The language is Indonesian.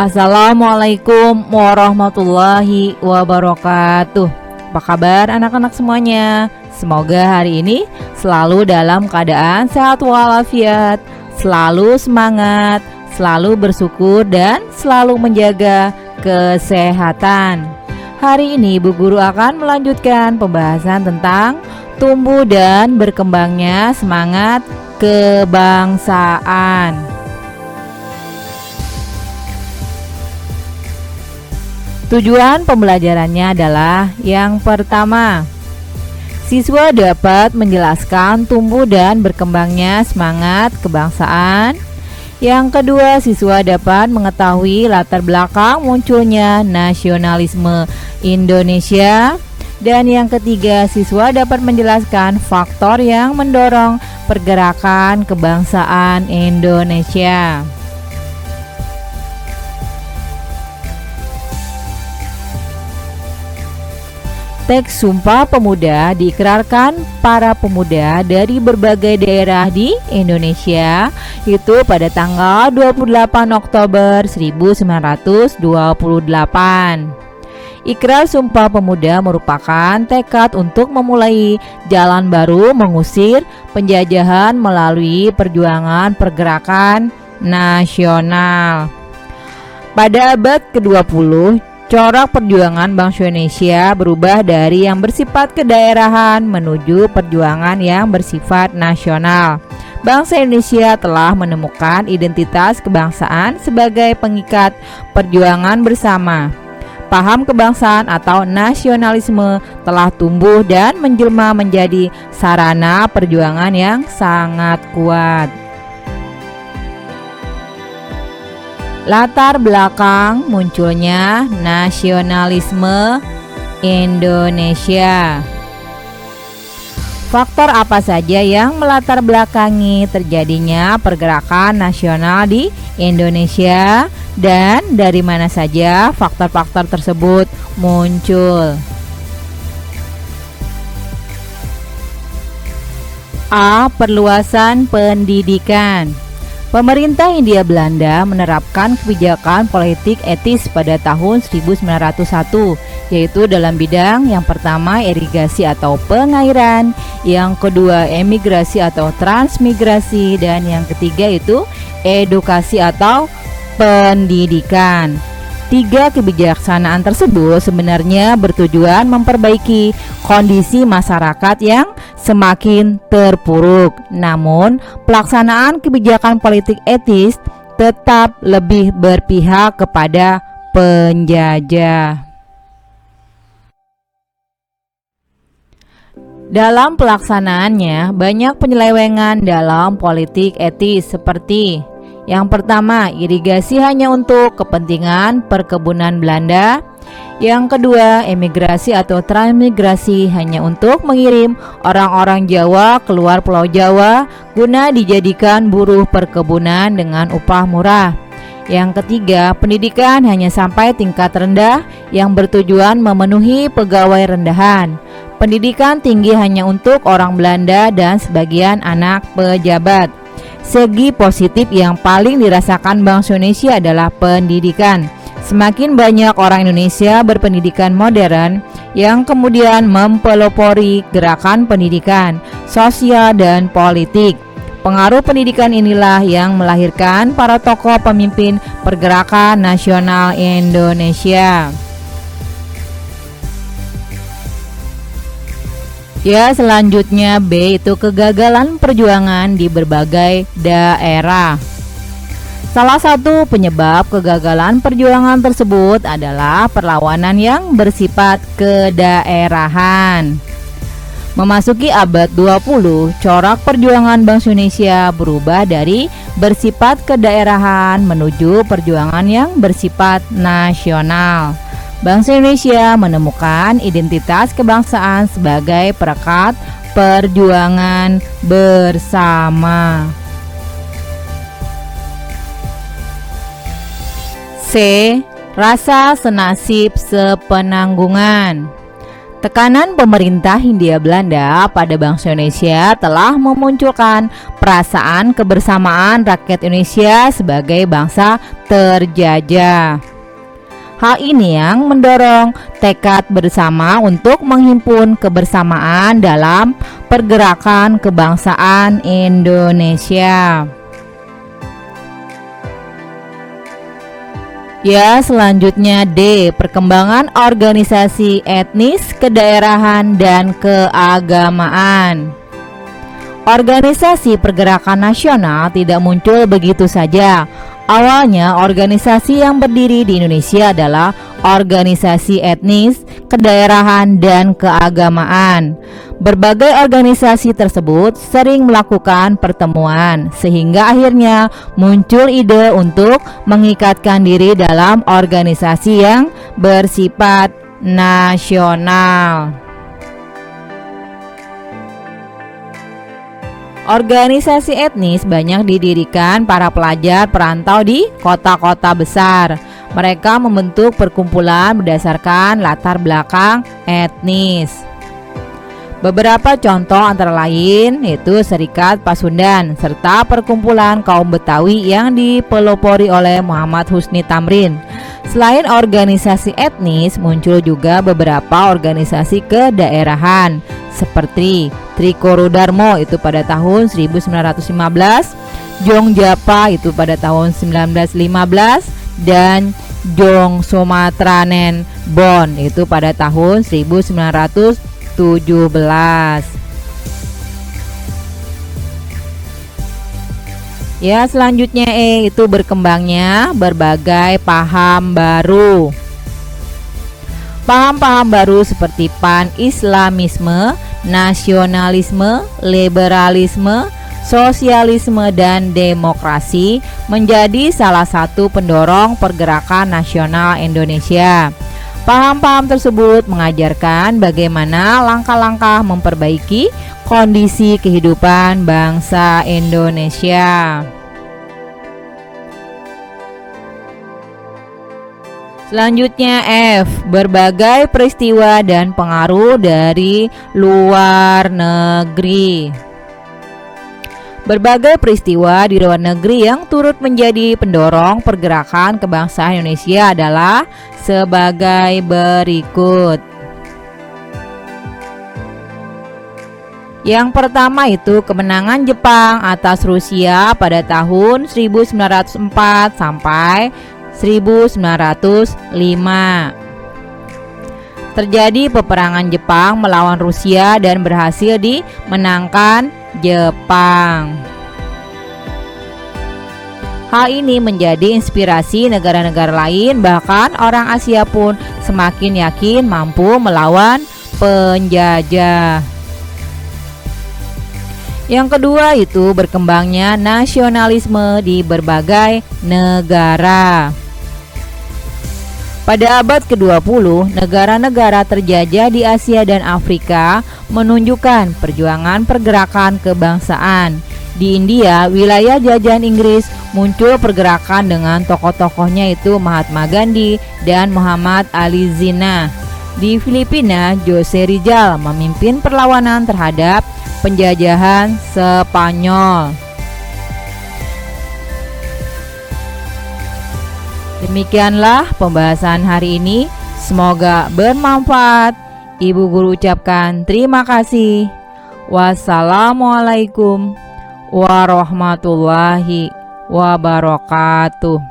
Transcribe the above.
Assalamualaikum warahmatullahi wabarakatuh. Apa kabar anak-anak semuanya? Semoga hari ini selalu dalam keadaan sehat walafiat, selalu semangat, selalu bersyukur dan selalu menjaga kesehatan. Hari ini Bu Guru akan melanjutkan pembahasan tentang tumbuh dan berkembangnya semangat kebangsaan. Tujuan pembelajarannya adalah yang pertama, siswa dapat menjelaskan tumbuh dan berkembangnya semangat kebangsaan. Yang kedua, siswa dapat mengetahui latar belakang munculnya nasionalisme Indonesia. Dan yang ketiga, siswa dapat menjelaskan faktor yang mendorong pergerakan kebangsaan Indonesia. Teks Sumpah Pemuda diikrarkan para pemuda dari berbagai daerah di Indonesia itu pada tanggal 28 Oktober 1928. Ikrar Sumpah Pemuda merupakan tekad untuk memulai jalan baru mengusir penjajahan melalui perjuangan pergerakan nasional. Pada abad ke-20, corak perjuangan bangsa Indonesia berubah dari yang bersifat kedaerahan menuju perjuangan yang bersifat nasional. Bangsa Indonesia telah menemukan identitas kebangsaan sebagai pengikat perjuangan bersama. Paham kebangsaan atau nasionalisme telah tumbuh dan menjelma menjadi sarana perjuangan yang sangat kuat. Latar belakang munculnya nasionalisme Indonesia. Faktor apa saja yang melatar belakangi terjadinya pergerakan nasional di Indonesia dan dari mana saja faktor-faktor tersebut muncul? A. Perluasan pendidikan. Pemerintah Hindia Belanda menerapkan kebijakan politik etis pada tahun 1901, yaitu dalam bidang yang pertama irigasi atau pengairan, yang kedua emigrasi atau transmigrasi, dan yang ketiga itu edukasi atau pendidikan. Tiga kebijaksanaan tersebut sebenarnya bertujuan memperbaiki kondisi masyarakat yang semakin terpuruk. Namun, pelaksanaan kebijakan politik etis tetap lebih berpihak kepada penjajah. Dalam pelaksanaannya, banyak penyelewengan dalam politik etis seperti yang pertama, irigasi hanya untuk kepentingan perkebunan Belanda. Yang kedua, emigrasi atau transmigrasi hanya untuk mengirim orang-orang Jawa keluar Pulau Jawa guna dijadikan buruh perkebunan dengan upah murah. Yang ketiga, pendidikan hanya sampai tingkat rendah yang bertujuan memenuhi pegawai rendahan. Pendidikan tinggi hanya untuk orang Belanda dan sebagian anak pejabat. Segi positif yang paling dirasakan bangsa Indonesia adalah pendidikan. Semakin banyak orang Indonesia berpendidikan modern yang kemudian mempelopori gerakan pendidikan, sosial, dan politik. Pengaruh pendidikan inilah yang melahirkan para tokoh pemimpin pergerakan nasional Indonesia. Ya, selanjutnya B itu kegagalan perjuangan di berbagai daerah. Salah satu penyebab kegagalan perjuangan tersebut adalah perlawanan yang bersifat kedaerahan. Memasuki abad 20, corak perjuangan bangsa Indonesia berubah dari bersifat kedaerahan menuju perjuangan yang bersifat nasional. Bangsa Indonesia menemukan identitas kebangsaan sebagai perekat perjuangan bersama. C. Rasa senasib sepenanggungan. Tekanan pemerintah Hindia Belanda pada bangsa Indonesia telah memunculkan perasaan kebersamaan rakyat Indonesia sebagai bangsa terjajah. Hal ini yang mendorong tekad bersama untuk menghimpun kebersamaan dalam pergerakan kebangsaan Indonesia. Ya, selanjutnya D. Perkembangan organisasi etnis, kedaerahan, dan keagamaan. Organisasi pergerakan nasional tidak muncul begitu saja. Awalnya, organisasi yang berdiri di Indonesia adalah organisasi etnis, kedaerahan, dan keagamaan. Berbagai organisasi tersebut sering melakukan pertemuan, sehingga akhirnya muncul ide untuk mengikatkan diri dalam organisasi yang bersifat nasional. Organisasi etnis banyak didirikan para pelajar perantau di kota-kota besar. Mereka membentuk perkumpulan berdasarkan latar belakang etnis. Beberapa contoh antara lain yaitu Serikat Pasundan serta perkumpulan kaum Betawi yang dipelopori oleh Muhammad Husni Tamrin. Selain organisasi etnis, muncul juga beberapa organisasi kedaerahan seperti Trikoro Darmo itu pada tahun 1915, Jongjapa itu pada tahun 1915, dan Jong Sumatranen Bon itu pada tahun 1917. Ya, selanjutnya itu berkembangnya berbagai paham baru. Paham-paham baru seperti pan-islamisme, nasionalisme, liberalisme, sosialisme, dan demokrasi menjadi salah satu pendorong pergerakan nasional Indonesia. Paham-paham tersebut mengajarkan bagaimana langkah-langkah memperbaiki kondisi kehidupan bangsa Indonesia. Selanjutnya F. Berbagai peristiwa dan pengaruh dari luar negeri. Berbagai peristiwa di luar negeri yang turut menjadi pendorong pergerakan kebangsaan Indonesia adalah sebagai berikut. Yang pertama itu kemenangan Jepang atas Rusia pada tahun 1904 sampai 1905. Terjadi peperangan Jepang melawan Rusia dan berhasil dimenangkan Jepang. Hal ini menjadi inspirasi negara-negara lain, bahkan orang Asia pun semakin yakin mampu melawan penjajah. Yang kedua itu berkembangnya nasionalisme di berbagai negara. Pada abad ke-20, negara-negara terjajah di Asia dan Afrika menunjukkan perjuangan pergerakan kebangsaan. Di India, wilayah jajahan Inggris, muncul pergerakan dengan tokoh-tokohnya itu Mahatma Gandhi dan Muhammad Ali Jinnah. Di Filipina, Jose Rizal memimpin perlawanan terhadap penjajahan Spanyol. Demikianlah pembahasan hari ini. Semoga bermanfaat. Ibu guru ucapkan terima kasih. Wassalamualaikum warahmatullahi wabarakatuh.